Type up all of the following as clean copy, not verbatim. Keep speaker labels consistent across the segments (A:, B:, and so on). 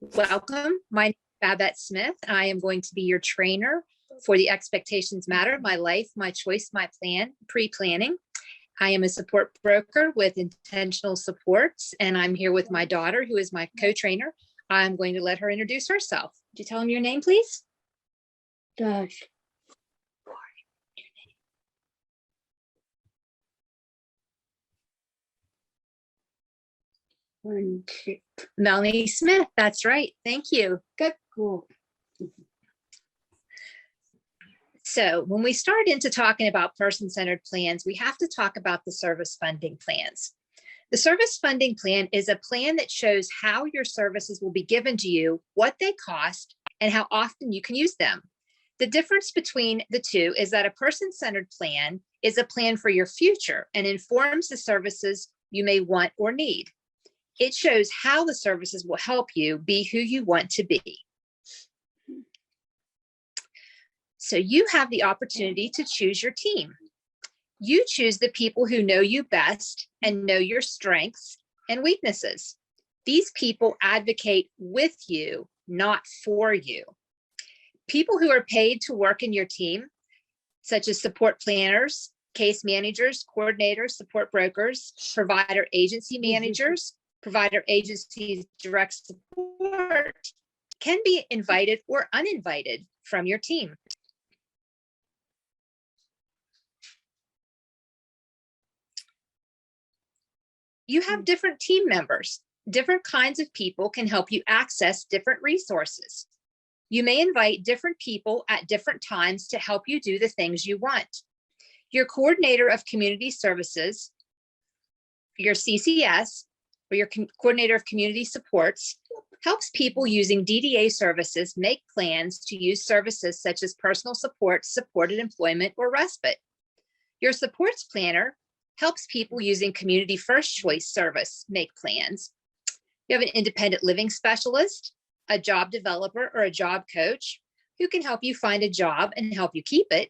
A: Welcome. My name is Babette Smith. I am going to be your trainer for the Expectations Matter, My Life, My Choice, My Plan, pre-planning. I am a support broker with Intentional Supports, and I'm here with my daughter, who is my co-trainer. I'm going to let her introduce herself. Could you tell them your name, please?
B: Josh.
A: Melanie Smith. That's right. Thank you. Good.
B: Cool.
A: So when we start into talking about person-centered plans, we have to talk about the service funding plans. The service funding plan is a plan that shows how your services will be given to you, what they cost, and how often you can use them. The difference between the two is that a person-centered plan is a plan for your future and informs the services you may want or need. It shows how the services will help you be who you want to be. So you have the opportunity to choose your team. You choose the people who know you best and know your strengths and weaknesses. These people advocate with you, not for you. People who are paid to work in your team, such as support planners, case managers, coordinators, support brokers, provider agency managers, provider agencies direct support, can be invited or uninvited from your team. You have different team members. Different kinds of people can help you access different resources. You may invite different people at different times to help you do the things you want. Your coordinator of community services, your CCS, or your coordinator of community supports, helps people using DDA services make plans to use services such as personal support, supported employment, or respite. Your supports planner helps people using community first choice service make plans. You have an independent living specialist, a job developer, or a job coach who can help you find a job and help you keep it.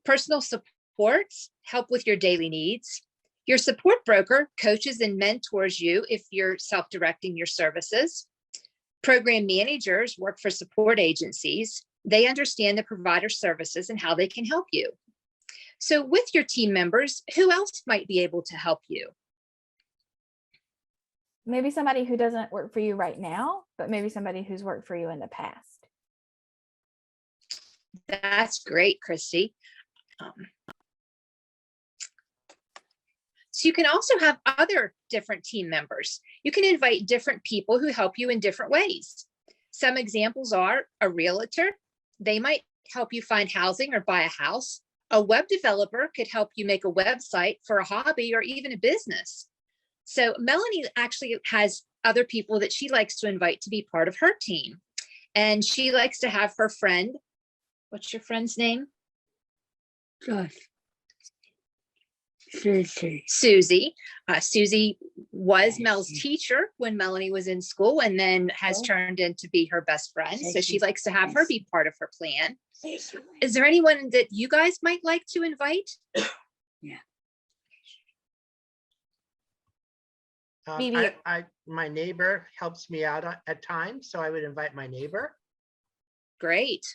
A: Personal supports help with your daily needs. Your support broker coaches and mentors you if you're self-directing your services. Program managers work for support agencies. They understand the provider services and how they can help you. So with your team members, who else might be able to help you?
C: Maybe somebody who doesn't work for you right now, but maybe somebody who's worked for you in the past.
A: That's great, Christy. So you can also have other different team members. You can invite different people who help you in different ways. Some examples are a realtor. They might help you find housing or buy a house. A web developer could help you make a website for a hobby or even a business. So Melanie actually has other people that she likes to invite to be part of her team. And she likes to have her friend, what's your friend's name?
B: Josh. Susie.
A: Susie. Susie was Mel's teacher when Melanie was in school and then has turned into be her best friend. So she likes to have her be part of her plan. Is there anyone that you guys might like to invite?
B: Yeah.
D: My neighbor helps me out at times, so I would invite my neighbor.
A: Great.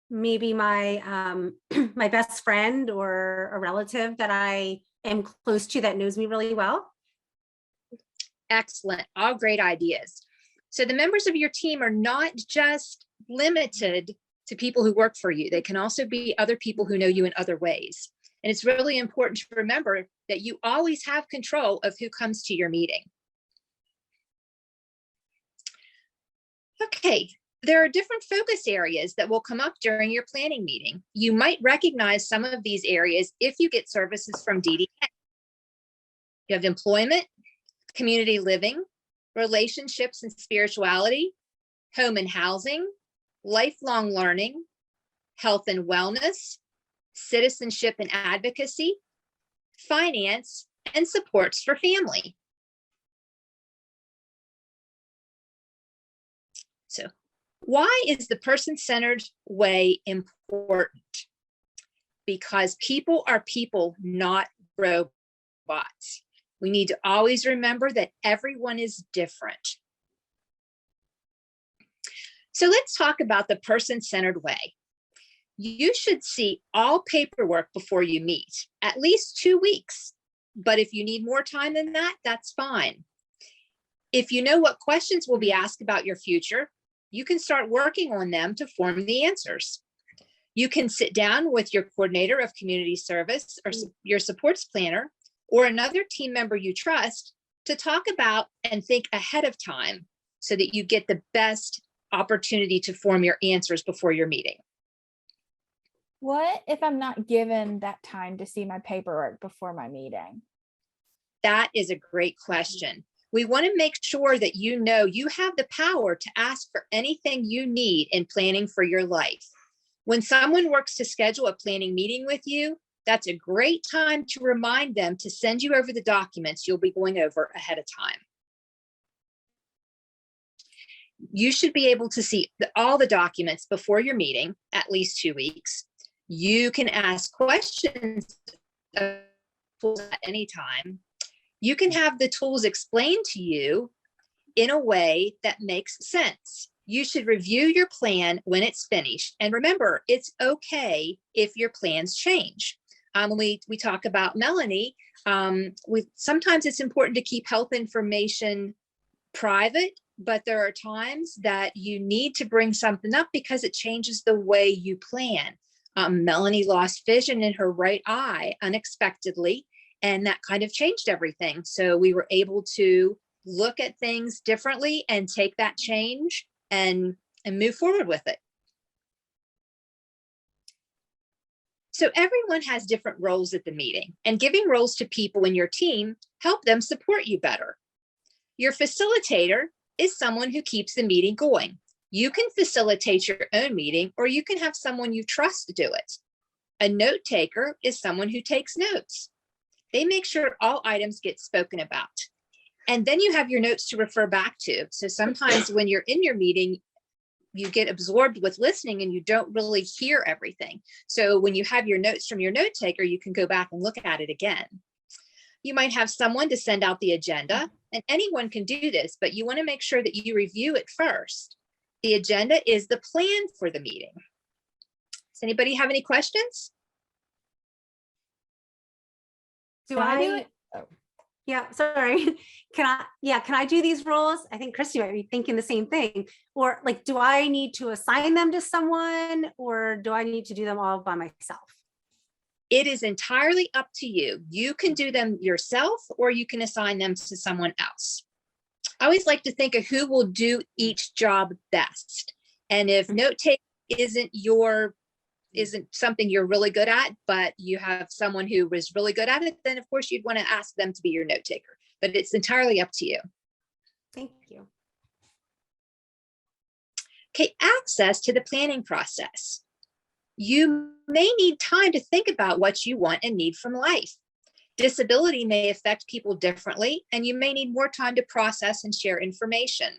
E: Maybe my my best friend or a relative that I am close to that knows me really well.
A: Excellent. All great ideas. So the members of your team are not just limited to people who work for you. They can also be other people who know you in other ways. And it's really important to remember that you always have control of who comes to your meeting. Okay. There are different focus areas that will come up during your planning meeting. You might recognize some of these areas if you get services from DDA. You have employment, community living, relationships and spirituality, home and housing, lifelong learning, health and wellness, citizenship and advocacy, finance, and supports for family. So, why is the person-centered way important? Because people are people, not robots. We need to always remember that everyone is different. So let's talk about the person-centered way. You should see all paperwork before you meet, at least 2 weeks. But if you need more time than that, that's fine. If you know what questions will be asked about your future, you can start working on them to form the answers. You can sit down with your coordinator of community service or your supports planner or another team member you trust to talk about and think ahead of time so that you get the best opportunity to form your answers before your meeting.
C: What if I'm not given that time to see my paperwork before my meeting?
A: That is a great question. We want to make sure that you know you have the power to ask for anything you need in planning for your life. When someone works to schedule a planning meeting with you, that's a great time to remind them to send you over the documents you'll be going over ahead of time. You should be able to see all the documents before your meeting, at least 2 weeks. You can ask questions at any time. You can have the tools explained to you in a way that makes sense. You should review your plan when it's finished. And remember, it's okay if your plans change. When we talk about Melanie, sometimes it's important to keep health information private, but there are times that you need to bring something up because it changes the way you plan. Melanie lost vision in her right eye unexpectedly, and that kind of changed everything. So we were able to look at things differently and take that change and move forward with it. So everyone has different roles at the meeting, and giving roles to people in your team help them support you better. Your facilitator is someone who keeps the meeting going. You can facilitate your own meeting, or you can have someone you trust to do it. A note taker is someone who takes notes. They make sure all items get spoken about. And then you have your notes to refer back to. So sometimes when you're in your meeting, you get absorbed with listening and you don't really hear everything. So when you have your notes from your note taker, you can go back and look at it again. You might have someone to send out the agenda, and anyone can do this, but you want to make sure that you review it first. The agenda is the plan for the meeting. Does anybody have any questions?
E: Do
C: Can I do
E: I?
C: it? Oh.
E: Yeah, sorry. Can I do these roles? I think Christy might be thinking the same thing. Or like, do I need to assign them to someone, or do I need to do them all by myself?
A: It is entirely up to you. You can do them yourself, or you can assign them to someone else. I always like to think of who will do each job best. And if note taking isn't something you're really good at, but you have someone who is really good at it, then of course you'd want to ask them to be your note taker. But it's entirely up to you.
E: Thank you.
A: Okay, access to the planning process. You may need time to think about what you want and need from life. Disability may affect people differently, and you may need more time to process and share information.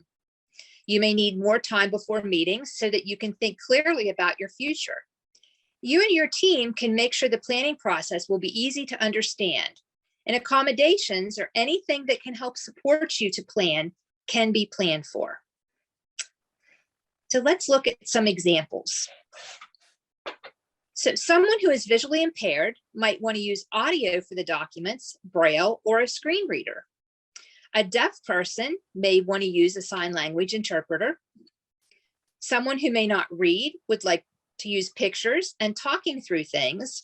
A: You may need more time before meetings so that you can think clearly about your future. You and your team can make sure the planning process will be easy to understand, and accommodations or anything that can help support you to plan can be planned for. So let's look at some examples. So someone who is visually impaired might want to use audio for the documents, Braille, or a screen reader. A deaf person may want to use a sign language interpreter. Someone who may not read would like to use pictures and talking through things.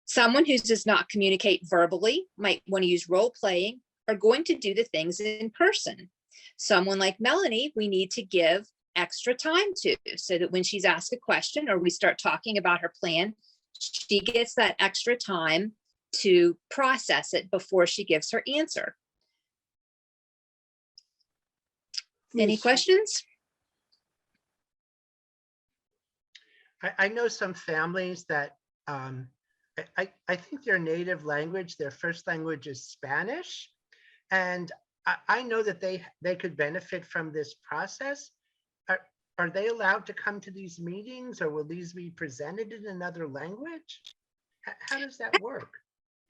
A: Someone who does not communicate verbally might want to use role playing or going to do the things in person. Someone like Melanie, we need to give extra time to, so that when she's asked a question or we start talking about her plan, she gets that extra time to process it before she gives her answer. Any questions?
D: I know some families that I think their native language, their first language is Spanish. And I know that they could benefit from this process. Are they allowed to come to these meetings, or will these be presented in another language? How does that work?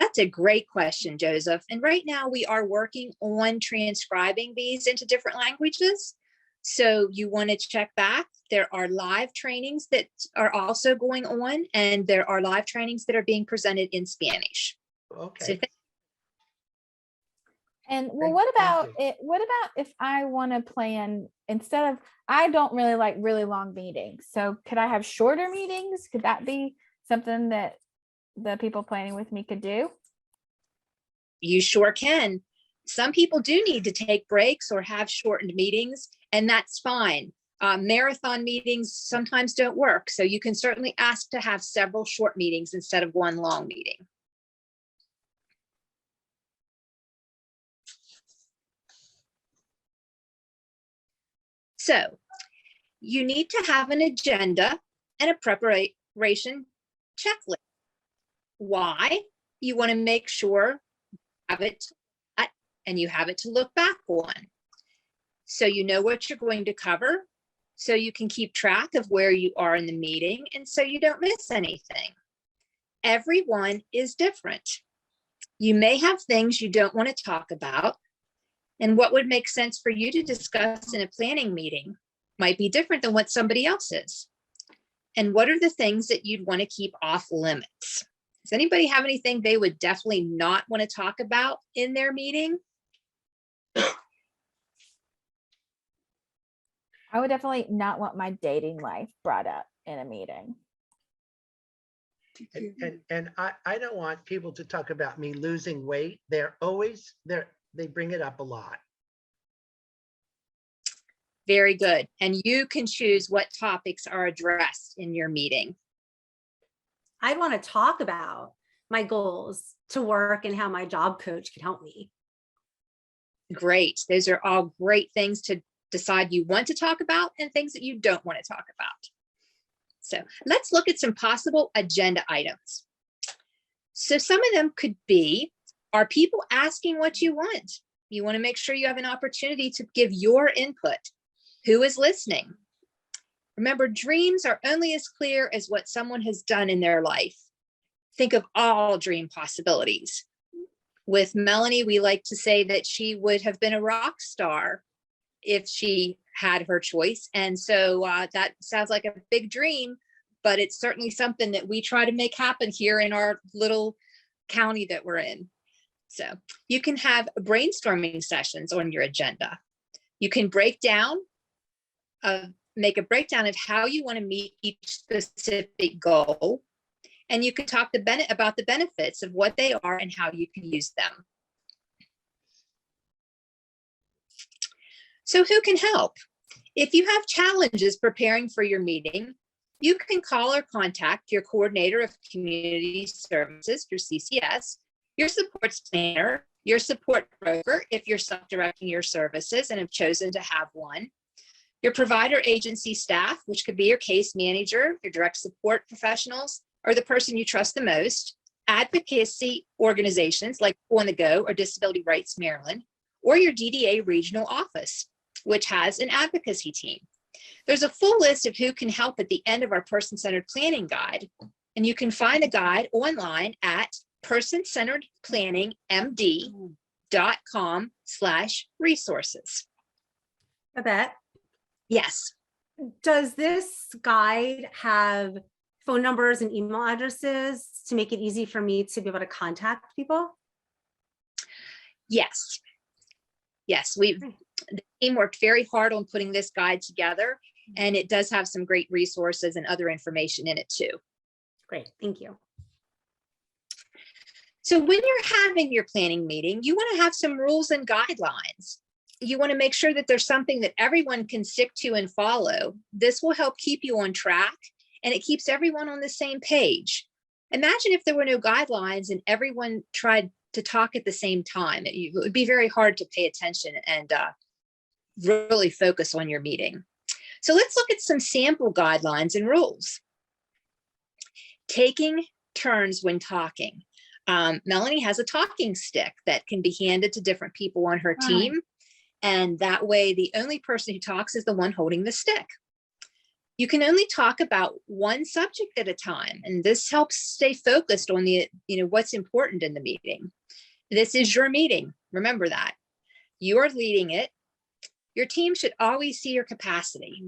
A: That's a great question, Joseph. And right now we are working on transcribing these into different languages. So you want to check back. There are live trainings that are also going on, and there are live trainings that are being presented in Spanish. So
D: Okay.
C: And well,
D: Thank-
C: what
D: thank
C: about
D: you.
C: it? What about if I want to plan instead of, I don't really like really long meetings. So could I have shorter meetings? Could that be something that the people planning with me could do?
A: You sure can. Some people do need to take breaks or have shortened meetings, and that's fine. Marathon meetings sometimes don't work, so you can certainly ask to have several short meetings instead of one long meeting. So you need to have an agenda and a preparation checklist. Why? You want to make sure you have it and you have it to look back on. So you know what you're going to cover, so you can keep track of where you are in the meeting, and so you don't miss anything. Everyone is different. You may have things you don't want to talk about, and what would make sense for you to discuss in a planning meeting might be different than what somebody else is. And what are the things that you'd want to keep off limits? Does anybody have anything they would definitely not want to talk about in their meeting?
C: I would definitely not want my dating life brought up in a meeting.
D: And I don't want people to talk about me losing weight. They're always there. They bring it up a lot.
A: Very good. And you can choose what topics are addressed in your meeting.
E: I'd want to talk about my goals to work and how my job coach can help me.
A: Great. Those are all great things to decide you want to talk about and things that you don't want to talk about. So let's look at some possible agenda items. So some of them could be, are people asking what you want? You want to make sure you have an opportunity to give your input. Who is listening? Remember, dreams are only as clear as what someone has done in their life. Think of all dream possibilities. With Melanie, we like to say that she would have been a rock star if she had her choice. And so that sounds like a big dream, but it's certainly something that we try to make happen here in our little county that we're in. So you can have brainstorming sessions on your agenda. You can make a breakdown of how you want to meet each specific goal. And you can talk about the benefits of what they are and how you can use them. So who can help? If you have challenges preparing for your meeting, you can call or contact your coordinator of community services, your CCS, your supports planner, your support broker, if you're self-directing your services and have chosen to have one, your provider agency staff, which could be your case manager, your direct support professionals, or the person you trust the most, advocacy organizations like On the Go or Disability Rights Maryland, or your DDA regional office, which has an advocacy team. There's a full list of who can help at the end of our person-centered planning guide, and you can find the guide online at personcenteredplanning.com/resources.
E: Babette,
A: Yes.
E: does this guide have phone numbers and email addresses to make it easy for me to be able to contact people?
A: Yes. Yes, the team worked very hard on putting this guide together, and it does have some great resources and other information in it too.
E: Great, thank you.
A: So when you're having your planning meeting, you want to have some rules and guidelines. You want to make sure that there's something that everyone can stick to and follow. This will help keep you on track, and it keeps everyone on the same page. Imagine if there were no guidelines and everyone tried to talk at the same time. It would be very hard to pay attention and really focus on your meeting. So let's look at some sample guidelines and rules. Taking turns when talking. Melanie has a talking stick that can be handed to different people on her team. And that way, the only person who talks is the one holding the stick. You can only talk about one subject at a time, and this helps stay focused on what's important in the meeting. This is your meeting. Remember that. You are leading it. Your team should always see your capacity.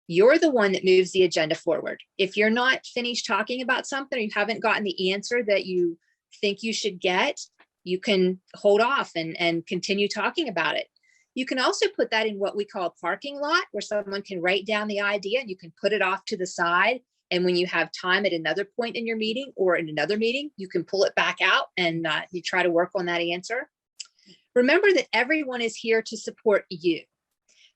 A: You're the one that moves the agenda forward. If you're not finished talking about something, or you haven't gotten the answer that you think you should get, you can hold off and continue talking about it. You can also put that in what we call a parking lot, where someone can write down the idea and you can put it off to the side. And when you have time at another point in your meeting or in another meeting, you can pull it back out and you try to work on that answer. Remember that everyone is here to support you.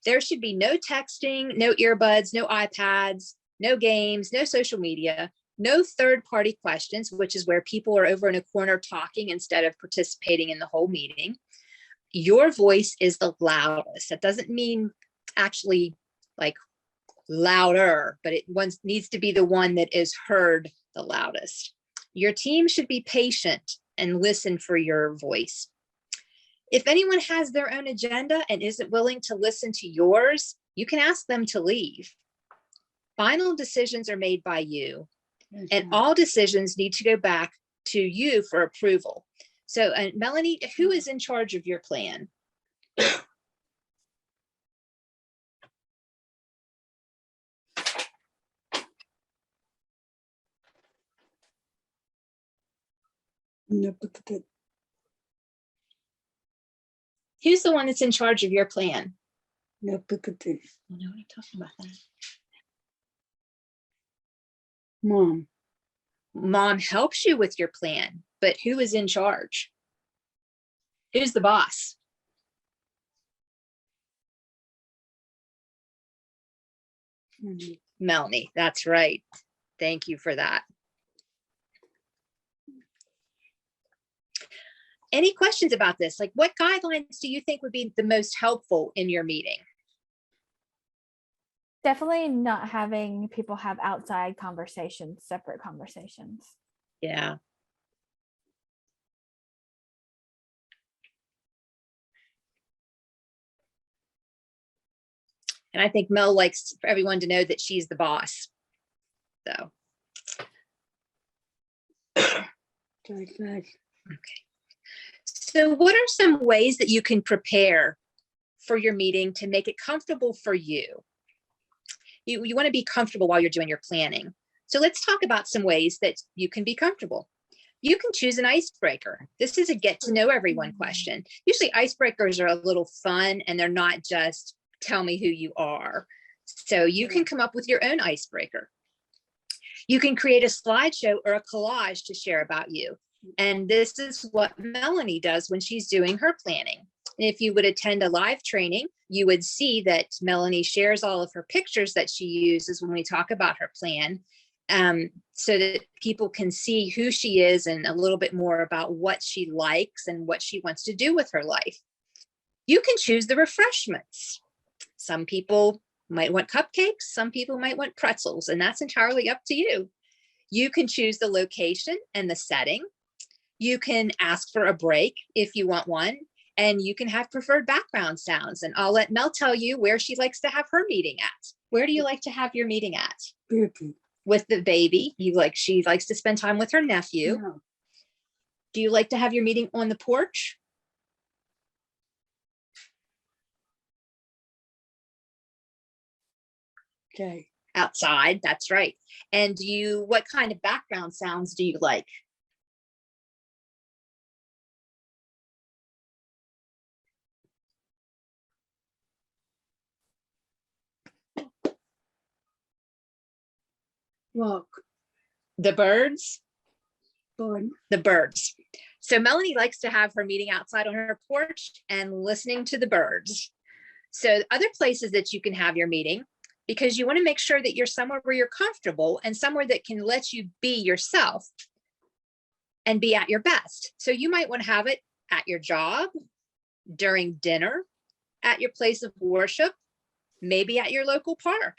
A: There should be no texting, no earbuds, no iPads, no games, no social media, no third-party questions, which is where people are over in a corner talking instead of participating in the whole meeting. Your voice is the loudest. That doesn't mean actually like louder, but it needs to be the one that is heard the loudest. Your team should be patient and listen for your voice. If anyone has their own agenda and isn't willing to listen to yours, you can ask them to leave. Final decisions are made by you, and all decisions need to go back to you for approval. So, Melanie, who is in charge of your plan? Who's the one that's in charge of your plan? I know what I'm talking about that.
B: Mom.
A: Mom helps you with your plan, but who is in charge? Who's the boss? Melanie, that's right. Thank you for that. Any questions about this? Like, what guidelines do you think would be the most helpful in your meeting?
C: Definitely not having people have outside conversations, separate conversations.
A: Yeah. And I think Mel likes for everyone to know that she's the boss. So. Okay. So what are some ways that you can prepare for your meeting to make it comfortable for you? You want to be comfortable while you're doing your planning. So let's talk about some ways that you can be comfortable. You can choose an icebreaker. This is a get to know everyone question. Usually icebreakers are a little fun and they're not just tell me who you are. So you can come up with your own icebreaker. You can create a slideshow or a collage to share about you. And this is what Melanie does when she's doing her planning. If you would attend a live training, you would see that Melanie shares all of her pictures that she uses when we talk about her plan, so that people can see who she is and a little bit more about what she likes and what she wants to do with her life. You can choose the refreshments. Some people might want cupcakes, some people might want pretzels, and that's entirely up to you. You can choose the location and the setting. You can ask for a break if you want one, and you can have preferred background sounds. And I'll let Mel tell you where she likes to have her meeting at. Where do you like to have your meeting at? With the baby. She likes to spend time with her nephew.
B: No.
A: Do you like to have your meeting on the porch?
B: Okay.
A: Outside, that's right. And what kind of background sounds do you like?
B: Walk.
A: The birds?
B: Born.
A: The birds. So Melanie likes to have her meeting outside on her porch and listening to the birds. So other places that you can have your meeting, because you want to make sure that you're somewhere where you're comfortable and somewhere that can let you be yourself and be at your best. So you might want to have it at your job, during dinner, at your place of worship, maybe at your local park.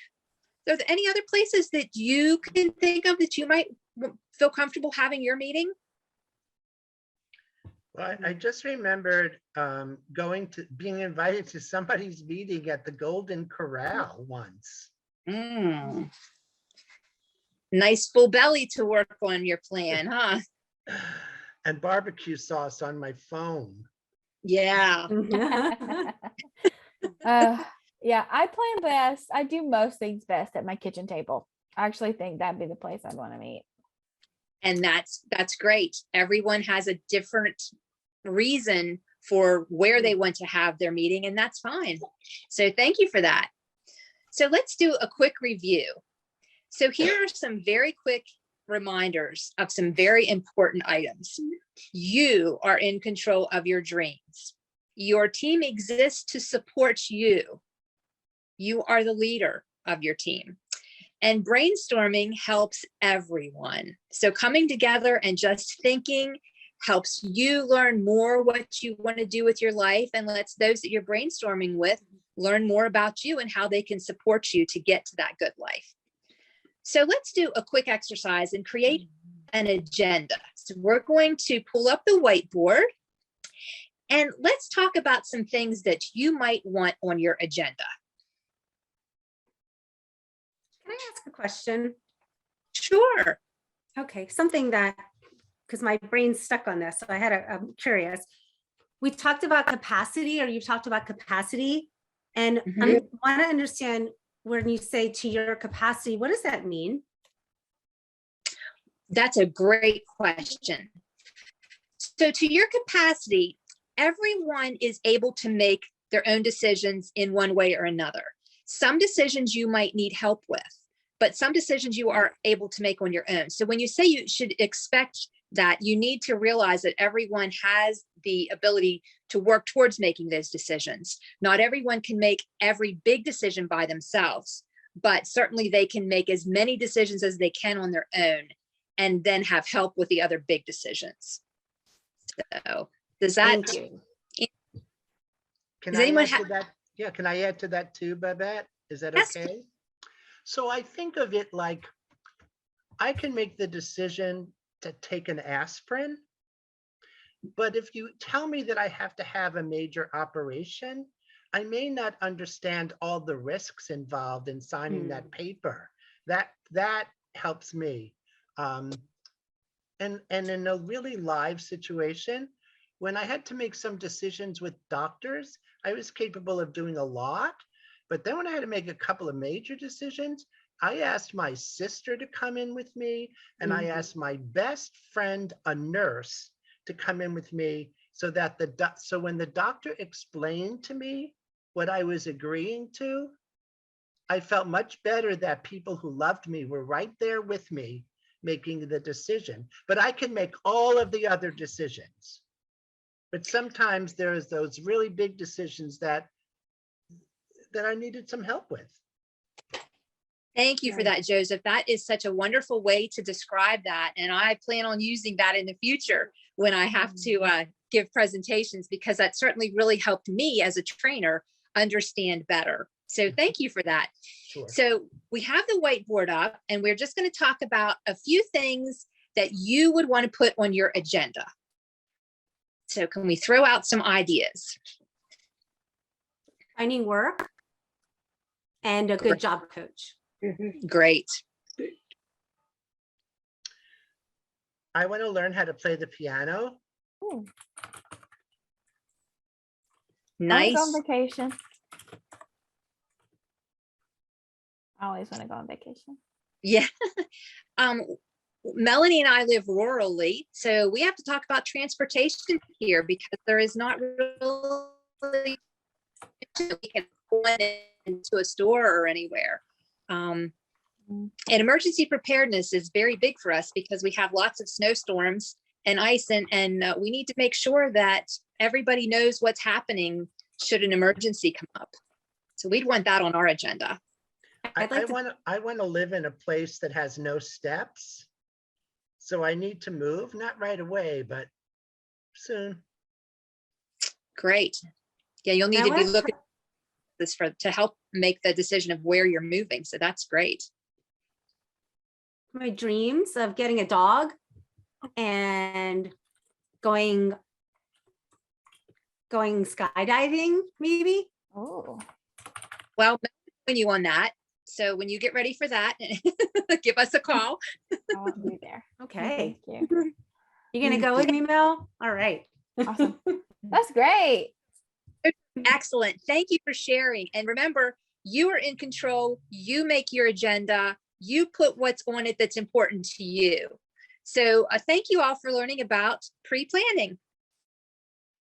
A: Are there any other places that you can think of that you might feel comfortable having your meeting?
D: Well, I just remembered being invited to somebody's meeting at the Golden Corral once.
A: Nice full belly to work on your plan, huh?
D: And barbecue sauce on my phone.
A: Yeah.
C: Yeah, I plan best. I do most things best at my kitchen table. I actually think that'd be the place I'd want to meet.
A: And that's great. Everyone has a different reason for where they want to have their meeting, and that's fine. So thank you for that. So let's do a quick review. So here are some very quick reminders of some very important items. You are in control of your dreams. Your team exists to support you. You are the leader of your team. And brainstorming helps everyone. So coming together and just thinking helps you learn more what you want to do with your life, and lets those that you're brainstorming with learn more about you and how they can support you to get to that good life. So let's do a quick exercise and create an agenda. So we're going to pull up the whiteboard and let's talk about some things that you might want on your agenda.
E: Can I ask a question?
A: Sure.
E: Okay, something that, because my brain's stuck on this, so I'm curious. We talked about capacity, or you talked about capacity, and I want to understand when you say to your capacity, what does that mean?
A: That's a great question. So to your capacity, everyone is able to make their own decisions in one way or another. Some decisions you might need help with, but some decisions you are able to make on your own. So when you say you should expect that, you need to realize that everyone has the ability to work towards making those decisions. Not everyone can make every big decision by themselves, but certainly they can make as many decisions as they can on their own and then have help with the other big decisions. So does that,
E: Thank you.
D: Can
A: does
D: I
A: anyone
D: add to that? Yeah, can I add to that too, Babette? Is that
A: Yes.
D: okay? So I think of it like I can make the decision to take an aspirin, but if you tell me that I have to have a major operation, I may not understand all the risks involved in signing that paper. That helps me. And in a really live situation, when I had to make some decisions with doctors, I was capable of doing a lot. But then when I had to make a couple of major decisions, I asked my sister to come in with me, and I asked my best friend, a nurse, to come in with me, so that so when the doctor explained to me what I was agreeing to, I felt much better that people who loved me were right there with me making the decision. But I can make all of the other decisions. But sometimes there's those really big decisions that I needed some help with.
A: Thank you for that, Joseph. That is such a wonderful way to describe that. And I plan on using that in the future when I have to give presentations, because that certainly really helped me as a trainer understand better. So thank you for that.
D: Sure.
A: So we have the whiteboard up, and we're just going to talk about a few things that you would want to put on your agenda. So can we throw out some ideas?
E: Finding work and a good job coach.
A: Great.
D: I want to learn how to play the piano.
C: Ooh.
A: Nice.
C: I wanna go on vacation. I always want to go on vacation.
A: Yeah. Melanie and I live rurally, so we have to talk about transportation here, because there is not really we can go into a store or anywhere. And emergency preparedness is very big for us, because we have lots of snowstorms and ice, and we need to make sure that everybody knows what's happening should an emergency come up. So we'd want that on our agenda.
D: I want to live in a place that has no steps. So I need to move, not right away, but soon.
A: Great. Yeah, you'll need
E: Now
A: to be
E: let's
A: looking at this to help make the decision of where you're moving. So that's great.
E: My dreams of getting a dog and going skydiving, maybe.
C: Oh,
A: Well, when you on that. So when you get ready for that, give us a call.
C: I want to be there.
E: Okay.
C: Thank you.
E: You're gonna go with me, Mel? All right.
C: Awesome. That's great.
A: Excellent. Thank you for sharing. And remember, you are in control. You make your agenda. You put what's on it that's important to you. So thank you all for learning about pre-planning.